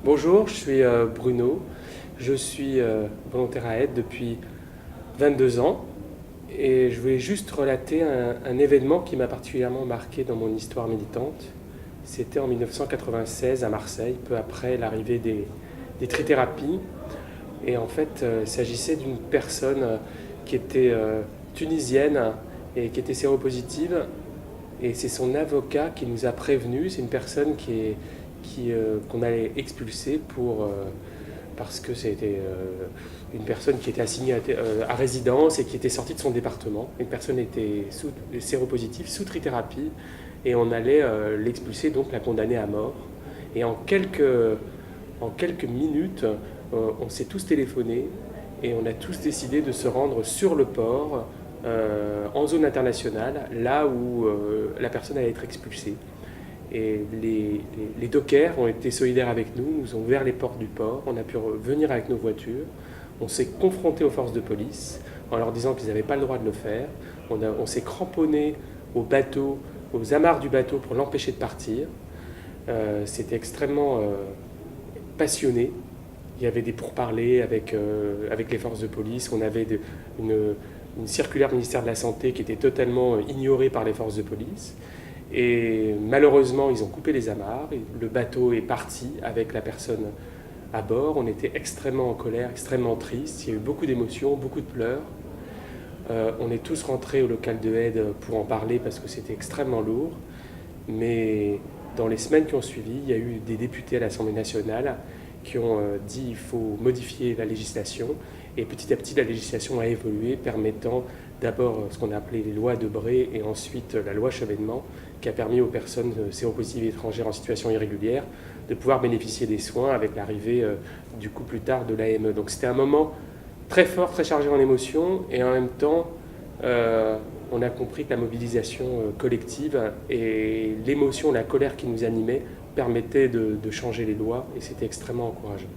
Bonjour, je suis Bruno. Je suis volontaire à aide depuis 22 ans et je voulais juste relater un événement qui m'a particulièrement marqué dans mon histoire militante. C'était en 1996 à Marseille, peu après l'arrivée des trithérapies. Et en fait, il s'agissait d'une personne qui était tunisienne et qui était séropositive. Et c'est son avocat qui nous a prévenus. C'est une personne qu'on allait expulser parce que c'était une personne qui était assignée à résidence et qui était sortie de son département. Une personne était séropositive, sous trithérapie, et on allait l'expulser, donc la condamner à mort. Et en quelques minutes, on s'est tous téléphonés et on a tous décidé de se rendre sur le port, en zone internationale, là où la personne allait être expulsée. Et les dockers ont été solidaires avec nous, nous ont ouvert les portes du port, on a pu venir avec nos voitures, on s'est confronté aux forces de police en leur disant qu'ils n'avaient pas le droit de le faire, on s'est cramponné au bateau, aux amarres du bateau pour l'empêcher de partir. C'était extrêmement passionné. Il y avait des pourparlers avec les forces de police, on avait une circulaire ministère de la Santé qui était totalement ignorée par les forces de police. Et malheureusement, ils ont coupé les amarres, et le bateau est parti avec la personne à bord. On était extrêmement en colère, extrêmement triste, il y a eu beaucoup d'émotions, beaucoup de pleurs. On est tous rentrés au local de aide pour en parler parce que c'était extrêmement lourd. Mais dans les semaines qui ont suivi, il y a eu des députés à l'Assemblée nationale qui ont dit qu'il faut modifier la législation. Et petit à petit, la législation a évolué, permettant d'abord ce qu'on a appelé les lois Debré et ensuite la loi Chevènement, qui a permis aux personnes séropositives étrangères en situation irrégulière de pouvoir bénéficier des soins avec l'arrivée du coup plus tard de l'AME. Donc c'était un moment très fort, très chargé en émotions, et en même temps, on a compris que la mobilisation collective et l'émotion, la colère qui nous animait permettaient de changer les lois, et c'était extrêmement encourageant.